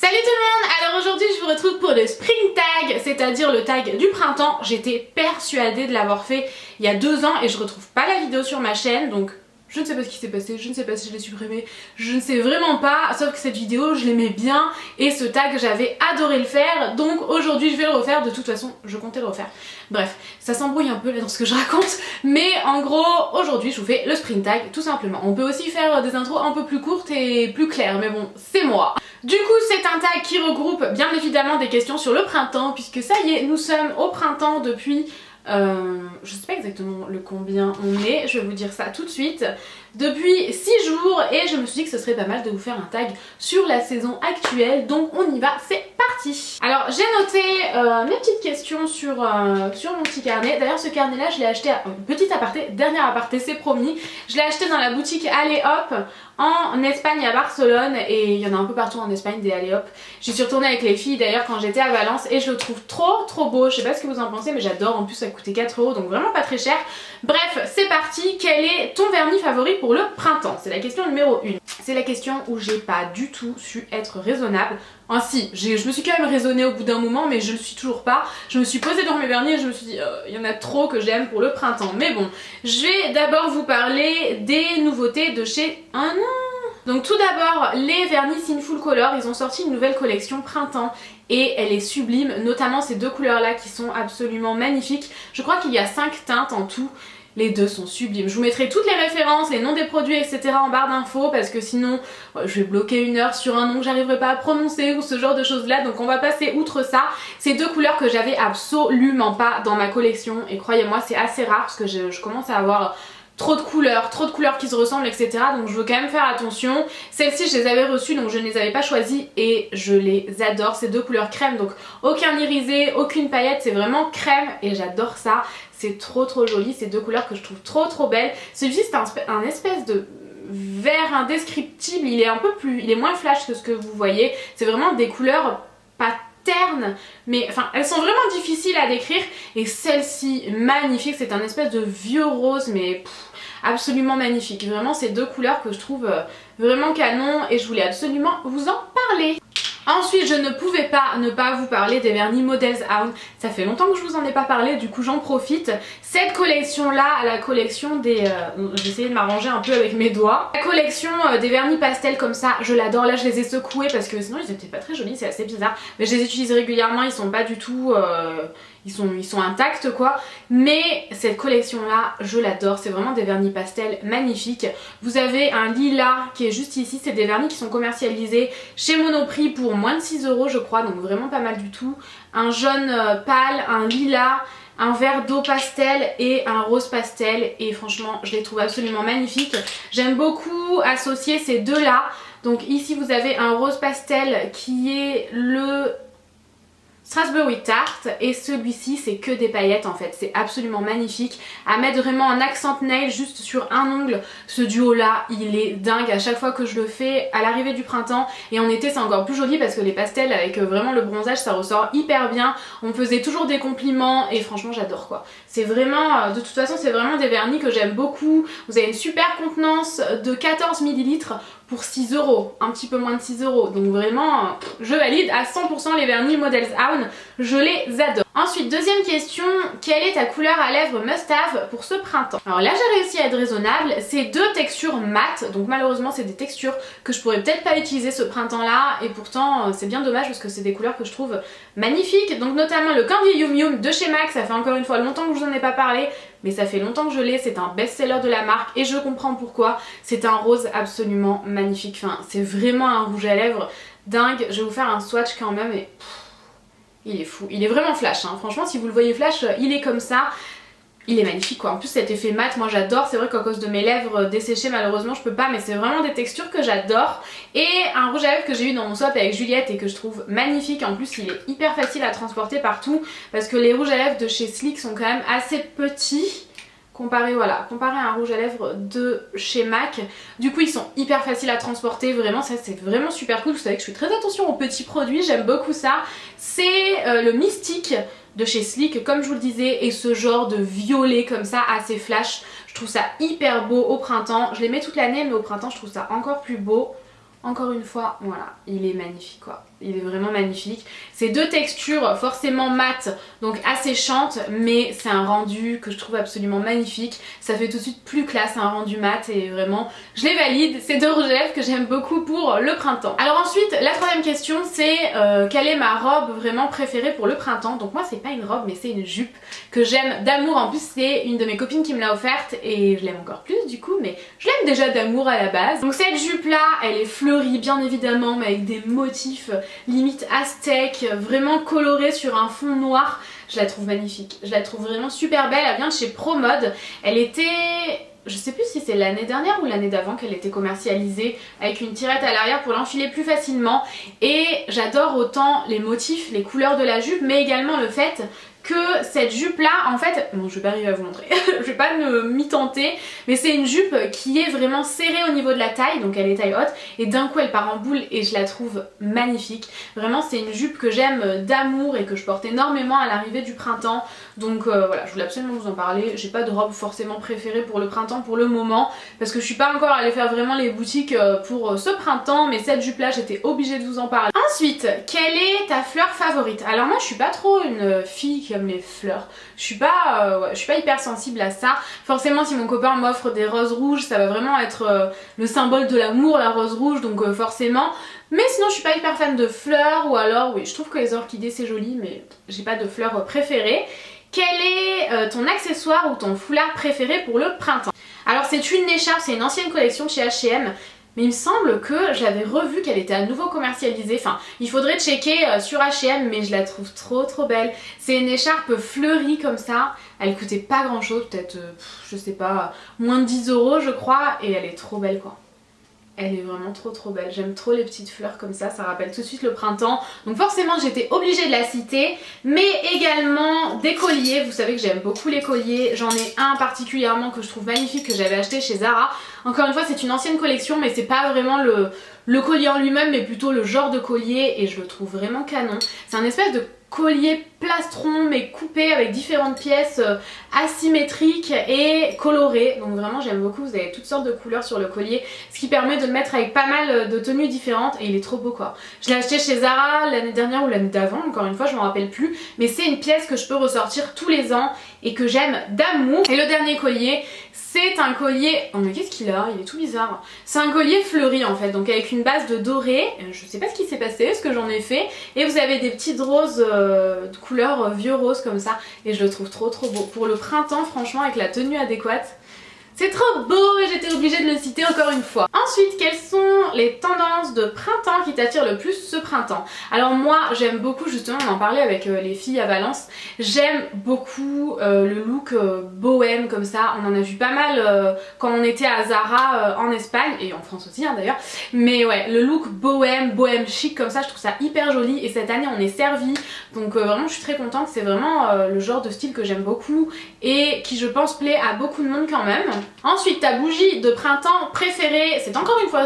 Salut tout le monde! Alors aujourd'hui je vous retrouve pour le Spring Tag, c'est-à-dire le tag du printemps. J'étais persuadée de l'avoir fait il y a 2 ans et je retrouve pas la vidéo sur ma chaîne, donc je ne sais pas ce qui s'est passé, je ne sais pas si je l'ai supprimé, je ne sais vraiment pas, sauf que cette vidéo je l'aimais bien et ce tag j'avais adoré le faire, donc aujourd'hui je vais le refaire. De toute façon je comptais le refaire. Bref, ça s'embrouille un peu là dans ce que je raconte, mais en gros aujourd'hui je vous fais le Spring Tag tout simplement. On peut aussi faire des intros un peu plus courtes et plus claires, mais bon c'est moi. Du coup c'est un tag qui regroupe bien évidemment des questions sur le printemps, puisque ça y est, nous sommes au printemps depuis... je sais pas exactement le combien on est, je vais vous dire ça tout de suite. Depuis 6 jours et je me suis dit que ce serait pas mal de vous faire un tag sur la saison actuelle, donc on y va, c'est parti. Alors j'ai noté mes petites questions sur mon petit carnet. D'ailleurs ce carnet là je l'ai acheté à petit aparté, dernier aparté c'est promis, je l'ai acheté dans la boutique Allez Hop en Espagne à Barcelone, et il y en a un peu partout en Espagne des Allez Hop. J'y suis retournée avec les filles d'ailleurs quand j'étais à Valence et je le trouve trop beau. Je sais pas ce que vous en pensez mais j'adore, en plus ça coûtait 4 €, donc vraiment pas très cher. Bref c'est parti. Quel est ton vernis favori pour le printemps? C'est la question numéro 1. C'est la question où j'ai pas du tout su être raisonnable. Ah si, je me suis quand même raisonnée au bout d'un moment, mais je le suis toujours pas. Je me suis posée devant mes vernis et je me suis dit il y en a trop que j'aime pour le printemps. Mais bon, je vais d'abord vous parler des nouveautés de chez... Ah non! Donc tout d'abord, les vernis Sinful Color, ils ont sorti une nouvelle collection printemps et elle est sublime, notamment ces 2 couleurs là qui sont absolument magnifiques. Je crois qu'il y a 5 teintes en tout. Les 2 sont sublimes. Je vous mettrai toutes les références, les noms des produits, etc. en barre d'infos, parce que sinon je vais bloquer 1 heure sur un nom que j'arriverai pas à prononcer ou ce genre de choses là, donc on va passer outre ça. Ces 2 couleurs que j'avais absolument pas dans ma collection, et croyez-moi c'est assez rare parce que je commence à avoir trop de couleurs qui se ressemblent, etc. Donc je veux quand même faire attention. Celles-ci je les avais reçues donc je ne les avais pas choisies et je les adore. Ces 2 couleurs crème, donc aucun irisé, aucune paillette, c'est vraiment crème et j'adore ça. C'est trop joli, ces 2 couleurs que je trouve trop belles. Celui-ci c'est un espèce de vert indescriptible, il est moins flash que ce que vous voyez. C'est vraiment des couleurs pas ternes, mais enfin elles sont vraiment difficiles à décrire. Et celle-ci magnifique, c'est un espèce de vieux rose, mais absolument magnifique. Vraiment ces 2 couleurs que je trouve vraiment canon et je voulais absolument vous en parler. Ensuite je ne pouvais pas ne pas vous parler des vernis Models Own. Ça fait longtemps que je vous en ai pas parlé, du coup j'en profite. Cette collection là, la collection des... j'ai essayé de m'arranger un peu avec mes doigts. La collection des vernis pastels comme ça, je l'adore. Là je les ai secoués parce que sinon ils étaient pas très jolis, c'est assez bizarre. Mais je les utilise régulièrement, ils sont pas du tout... Ils sont intacts quoi, mais cette collection là je l'adore, c'est vraiment des vernis pastels magnifiques. Vous avez un lilas qui est juste ici, c'est des vernis qui sont commercialisés chez Monoprix pour moins de 6 € je crois, donc vraiment pas mal du tout. Un jaune pâle, un lilas, un vert d'eau pastel et un rose pastel, et franchement je les trouve absolument magnifiques. J'aime beaucoup associer ces 2 là, donc ici vous avez un rose pastel qui est le Strasbourg Tart, et celui-ci c'est que des paillettes en fait, c'est absolument magnifique à mettre vraiment en accent nail juste sur un ongle. Ce duo là il est dingue à chaque fois que je le fais à l'arrivée du printemps, et en été c'est encore plus joli parce que les pastels avec vraiment le bronzage ça ressort hyper bien. On me faisait toujours des compliments et franchement j'adore quoi. C'est vraiment, de toute façon c'est vraiment des vernis que j'aime beaucoup. Vous avez une super contenance de 14 ml pour 6 €, un petit peu moins de 6 €, donc vraiment je valide à 100% les vernis Models Own, je les adore. Ensuite deuxième question, quelle est ta couleur à lèvres must-have pour ce printemps? Alors là j'ai réussi à être raisonnable, c'est 2 textures mat, donc malheureusement c'est des textures que je pourrais peut-être pas utiliser ce printemps là, et pourtant c'est bien dommage parce que c'est des couleurs que je trouve magnifiques. Donc notamment le Candy Yum Yum de chez MAC, ça fait encore une fois longtemps que je vous en ai pas parlé, mais ça fait longtemps que je l'ai, c'est un best-seller de la marque et je comprends pourquoi. C'est un rose absolument magnifique, enfin c'est vraiment un rouge à lèvres dingue. Je vais vous faire un swatch quand même et il est fou, il est vraiment flash hein. Franchement si vous le voyez flash, il est comme ça. Il est magnifique quoi, en plus cet effet mat moi j'adore. C'est vrai qu'à cause de mes lèvres desséchées malheureusement je peux pas, mais c'est vraiment des textures que j'adore. Et un rouge à lèvres que j'ai eu dans mon swap avec Juliette et que je trouve magnifique, en plus il est hyper facile à transporter partout parce que les rouges à lèvres de chez Sleek sont quand même assez petits comparé à un rouge à lèvres de chez MAC. Du coup ils sont hyper faciles à transporter, vraiment ça c'est vraiment super cool. Vous savez que je fais très attention aux petits produits, j'aime beaucoup ça. C'est le Mystique de chez Sleek comme je vous le disais, et ce genre de violet comme ça assez flash, je trouve ça hyper beau au printemps. Je les mets toute l'année mais au printemps je trouve ça encore plus beau. Encore une fois, voilà, il est magnifique quoi. Il est vraiment magnifique. C'est deux textures forcément mates, donc asséchantes, mais c'est un rendu que je trouve absolument magnifique. Ça fait tout de suite plus classe, un rendu mat, et vraiment, je les valide. C'est deux rouges que j'aime beaucoup pour le printemps. Alors ensuite, la troisième question, c'est quelle est ma robe vraiment préférée pour le printemps. Donc moi, c'est pas une robe, mais c'est une jupe que j'aime d'amour. En plus, c'est une de mes copines qui me l'a offerte, et je l'aime encore plus du coup, mais je l'aime déjà d'amour à la base. Donc cette jupe-là, elle est fleurie, bien évidemment, mais avec des motifs limite aztèque, vraiment colorée sur un fond noir. Je la trouve magnifique, je la trouve vraiment super belle. Elle vient de chez ProMode. Elle était, je sais plus si c'est l'année dernière ou l'année d'avant qu'elle était commercialisée, avec une tirette à l'arrière pour l'enfiler plus facilement. Et j'adore autant les motifs, les couleurs de la jupe, mais également le fait que cette jupe là, en fait, bon je vais pas arriver à vous montrer, je vais pas m'y tenter, mais c'est une jupe qui est vraiment serrée au niveau de la taille, donc elle est taille haute, et d'un coup elle part en boule et je la trouve magnifique. Vraiment c'est une jupe que j'aime d'amour et que je porte énormément à l'arrivée du printemps, donc voilà, je voulais absolument vous en parler. J'ai pas de robe forcément préférée pour le printemps pour le moment, parce que je suis pas encore allée faire vraiment les boutiques pour ce printemps, mais cette jupe là j'étais obligée de vous en parler. Ensuite, quelle est ta fleur favorite? Alors moi je suis pas trop une fille qui aime les fleurs, je suis pas hyper sensible à ça. Forcément si mon copain m'offre des roses rouges, ça va vraiment être le symbole de l'amour, la rose rouge, donc forcément. Mais sinon je suis pas hyper fan de fleurs, ou alors oui je trouve que les orchidées c'est joli, mais j'ai pas de fleurs préférées. Quel est ton accessoire ou ton foulard préféré pour le printemps? Alors c'est une écharpe, c'est une ancienne collection de chez H&M. Mais il me semble que j'avais revu qu'elle était à nouveau commercialisée. Enfin, il faudrait checker sur H&M, mais je la trouve trop belle. C'est une écharpe fleurie comme ça. Elle coûtait pas grand chose, peut-être, je sais pas, moins de 10 € je crois. Et elle est trop belle quoi. Elle est vraiment trop belle. J'aime trop les petites fleurs comme ça rappelle tout de suite le printemps. Donc forcément j'étais obligée de la citer. Mais également des colliers. Vous savez que j'aime beaucoup les colliers. J'en ai un particulièrement que je trouve magnifique, que j'avais acheté chez Zara. Encore une fois c'est une ancienne collection, mais c'est pas vraiment le collier en lui-même, mais plutôt le genre de collier, et je le trouve vraiment canon. C'est un espèce de collier plastron mais coupé avec différentes pièces asymétriques et colorées, donc vraiment j'aime beaucoup. Vous avez toutes sortes de couleurs sur le collier, ce qui permet de le mettre avec pas mal de tenues différentes, et il est trop beau quoi. Je l'ai acheté chez Zara l'année dernière ou l'année d'avant, encore une fois je m'en rappelle plus, mais c'est une pièce que je peux ressortir tous les ans et que j'aime d'amour. Et le dernier collier, c'est un collier, oh mais qu'est-ce qu'il a? Il est tout bizarre. C'est un collier fleuri en fait, donc avec une base de doré. Je sais pas ce qui s'est passé, ce que j'en ai fait. Et vous avez des petites roses de couleur vieux rose comme ça. Et je le trouve trop beau. Pour le printemps franchement, avec la tenue adéquate. C'est trop beau et j'étais obligée de le citer encore une fois. Ensuite, quelles sont les tendances de printemps qui t'attirent le plus ce printemps? Alors moi, j'aime beaucoup, justement, on en parlait avec les filles à Valence, j'aime beaucoup le look bohème comme ça. On en a vu pas mal quand on était à Zara en Espagne, et en France aussi hein, d'ailleurs. Mais ouais, le look bohème chic comme ça, je trouve ça hyper joli, et cette année on est servi. Donc vraiment je suis très contente, c'est vraiment le genre de style que j'aime beaucoup et qui je pense plaît à beaucoup de monde quand même. Ensuite, ta bougie de printemps préférée, c'est encore une fois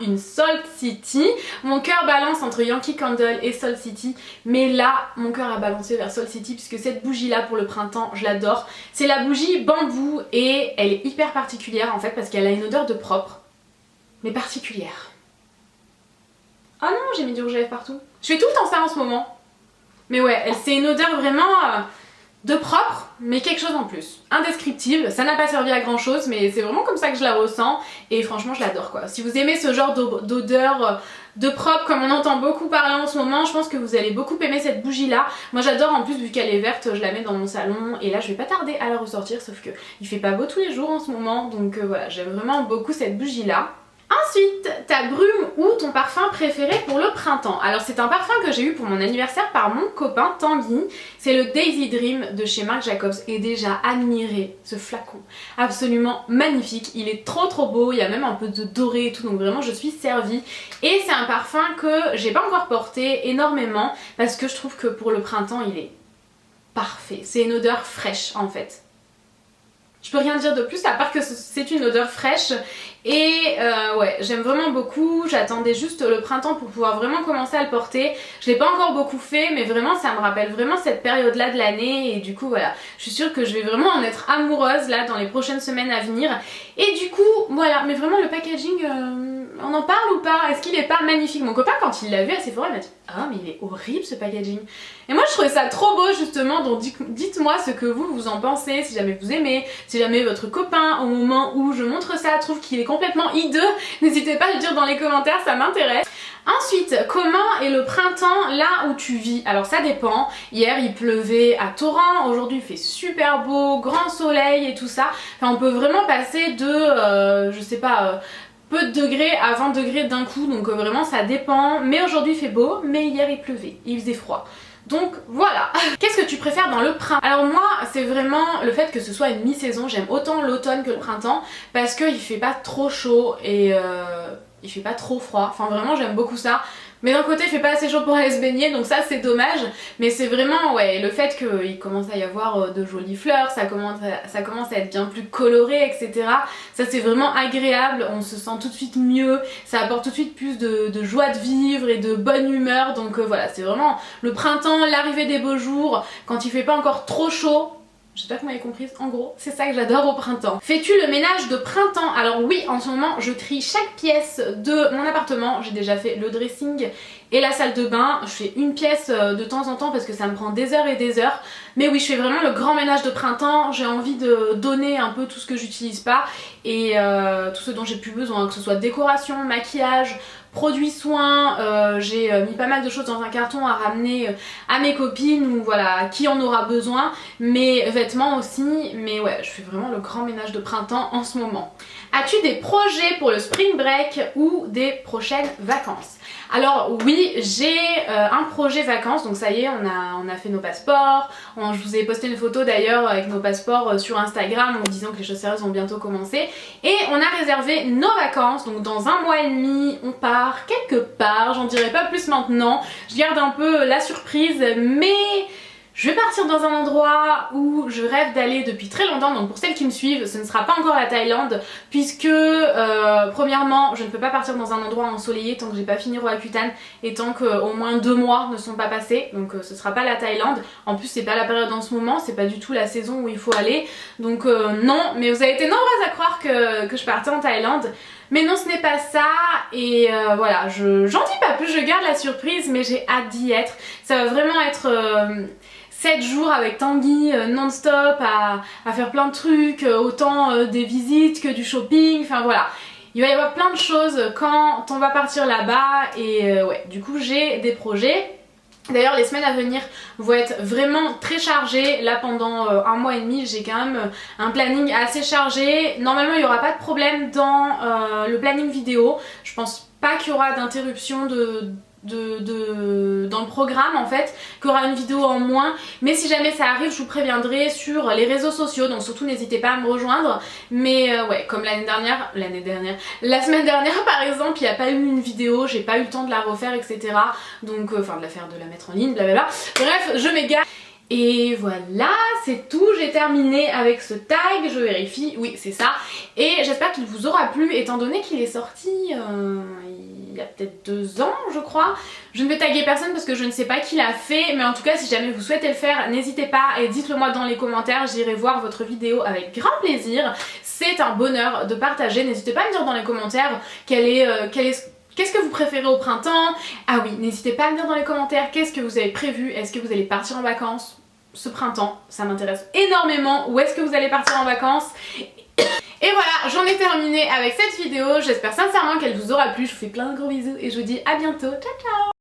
une Salt City. Mon cœur balance entre Yankee Candle et Salt City, mais là mon cœur a balancé vers Salt City puisque cette bougie là pour le printemps je l'adore. C'est la bougie bambou et elle est hyper particulière en fait parce qu'elle a une odeur de propre, mais particulière. Ah non, j'ai mis du rouge à lèvres partout. Je fais tout le temps ça en ce moment. Mais ouais, c'est une odeur vraiment de propre, mais quelque chose en plus. Indescriptible, ça n'a pas servi à grand chose, mais c'est vraiment comme ça que je la ressens. Et franchement, je l'adore quoi. Si vous aimez ce genre d'odeur de propre, comme on entend beaucoup parler en ce moment, je pense que vous allez beaucoup aimer cette bougie là. Moi j'adore, en plus vu qu'elle est verte, je la mets dans mon salon. Et là je vais pas tarder à la ressortir, sauf que il fait pas beau tous les jours en ce moment. Donc voilà, j'aime vraiment beaucoup cette bougie là. Ensuite, ta brume ou ton parfum préféré pour le printemps. Alors c'est un parfum que j'ai eu pour mon anniversaire par mon copain Tanguy. C'est le Daisy Dream de chez Marc Jacobs. Et déjà admirez ce flacon, absolument magnifique. Il est trop beau, il y a même un peu de doré et tout, donc vraiment je suis servie. Et c'est un parfum que j'ai pas encore porté énormément parce que je trouve que pour le printemps il est parfait. C'est une odeur fraîche en fait. Je peux rien dire de plus à part que c'est une odeur fraîche et ouais, j'aime vraiment beaucoup. J'attendais juste le printemps pour pouvoir vraiment commencer à le porter. Je l'ai pas encore beaucoup fait, mais vraiment ça me rappelle vraiment cette période là de l'année, et du coup voilà, je suis sûre que je vais vraiment en être amoureuse là dans les prochaines semaines à venir. Et du coup voilà, mais vraiment le packaging On en parle ou pas? Est-ce qu'il est pas magnifique? Mon copain quand il l'a vu à Sephora il m'a dit ah mais il est horrible ce packaging. Et moi je trouvais ça trop beau justement, donc dites-moi ce que vous en pensez, si jamais vous aimez, si jamais votre copain au moment où je montre ça trouve qu'il est complètement hideux, n'hésitez pas à le dire dans les commentaires, ça m'intéresse. Ensuite, comment est le printemps là où tu vis? Alors ça dépend, hier il pleuvait à torrent, aujourd'hui il fait super beau, grand soleil et tout ça. Enfin, on peut vraiment passer de, je sais pas, peu de degrés à 20 degrés d'un coup, donc vraiment ça dépend. Mais aujourd'hui il fait beau, mais hier il pleuvait, il faisait froid. Donc voilà. Qu'est-ce que tu préfères dans le printemps? Alors moi c'est vraiment le fait que ce soit une mi-saison, j'aime autant l'automne que le printemps parce qu'il fait pas trop chaud et il fait pas trop froid, enfin vraiment j'aime beaucoup ça. Mais d'un côté il fait pas assez chaud pour aller se baigner donc ça c'est dommage. Mais c'est vraiment ouais le fait qu'il commence à y avoir de jolies fleurs, ça commence à être bien plus coloré etc. Ça c'est vraiment agréable, on se sent tout de suite mieux, ça apporte tout de suite plus de joie de vivre et de bonne humeur. Donc voilà c'est vraiment le printemps, l'arrivée des beaux jours, quand il fait pas encore trop chaud. J'espère que vous m'avez comprise, en gros, c'est ça que j'adore au printemps. Fais-tu le ménage de printemps? Alors oui, en ce moment, je trie chaque pièce de mon appartement. J'ai déjà fait le dressing et la salle de bain. Je fais une pièce de temps en temps parce que ça me prend des heures et des heures. Mais oui, je fais vraiment le grand ménage de printemps. J'ai envie de donner un peu tout ce que j'utilise pas et tout ce dont j'ai plus besoin, que ce soit décoration, maquillage, produits soins, j'ai mis pas mal de choses dans un carton à ramener à mes copines ou voilà, à qui en aura besoin, mes vêtements aussi, mais ouais, je fais vraiment le grand ménage de printemps en ce moment. As-tu des projets pour le spring break ou des prochaines vacances? Alors oui, j'ai un projet vacances, donc ça y est, on a fait nos passeports, je vous ai posté une photo d'ailleurs avec nos passeports sur Instagram en vous disant que les choses sérieuses vont bientôt commencer, et on a réservé nos vacances, donc dans 1 mois et demi on part quelque part, j'en dirai pas plus maintenant, je garde un peu la surprise, mais je vais partir dans un endroit où je rêve d'aller depuis très longtemps, donc pour celles qui me suivent, ce ne sera pas encore la Thaïlande puisque premièrement, je ne peux pas partir dans un endroit ensoleillé tant que j'ai pas fini Roakutan et tant qu'au moins 2 mois ne sont pas passés, donc ce sera pas la Thaïlande. En plus c'est pas la période en ce moment, c'est pas du tout la saison où il faut aller, donc non, mais vous avez été nombreuses à croire que je partais en Thaïlande. Mais non, ce n'est pas ça et voilà, j'en dis pas plus, je garde la surprise mais j'ai hâte d'y être. Ça va vraiment être 7 jours avec Tanguy non-stop à faire plein de trucs, autant des visites que du shopping, enfin voilà. Il va y avoir plein de choses quand on va partir là-bas et ouais, du coup j'ai des projets. D'ailleurs les semaines à venir vont être vraiment très chargées, là pendant 1 mois et demi j'ai quand même un planning assez chargé. Normalement il n'y aura pas de problème dans le planning vidéo, je pense pas qu'il y aura d'interruption dans le programme en fait, qu'il y aura une vidéo en moins, mais si jamais ça arrive je vous préviendrai sur les réseaux sociaux, donc surtout n'hésitez pas à me rejoindre. Mais ouais, comme la semaine dernière par exemple, il n'y a pas eu une vidéo, j'ai pas eu le temps de la refaire etc, donc enfin de la mettre en ligne, blablabla, bref je m'égare. Et voilà, c'est tout, j'ai terminé avec ce tag, je vérifie, oui c'est ça, et j'espère qu'il vous aura plu étant donné qu'il est sorti il y a peut-être 2 ans je crois. Je ne vais taguer personne parce que je ne sais pas qui l'a fait, mais en tout cas si jamais vous souhaitez le faire, n'hésitez pas et dites-le moi dans les commentaires, j'irai voir votre vidéo avec grand plaisir. C'est un bonheur de partager, n'hésitez pas à me dire dans les commentaires qu'est-ce que vous préférez au printemps? Ah oui, n'hésitez pas à me dire dans les commentaires qu'est-ce que vous avez prévu, est-ce que vous allez partir en vacances ce printemps? Ça m'intéresse énormément, où est-ce que vous allez partir en vacances? Et voilà, j'en ai terminé avec cette vidéo, j'espère sincèrement qu'elle vous aura plu, je vous fais plein de gros bisous et je vous dis à bientôt, ciao ciao.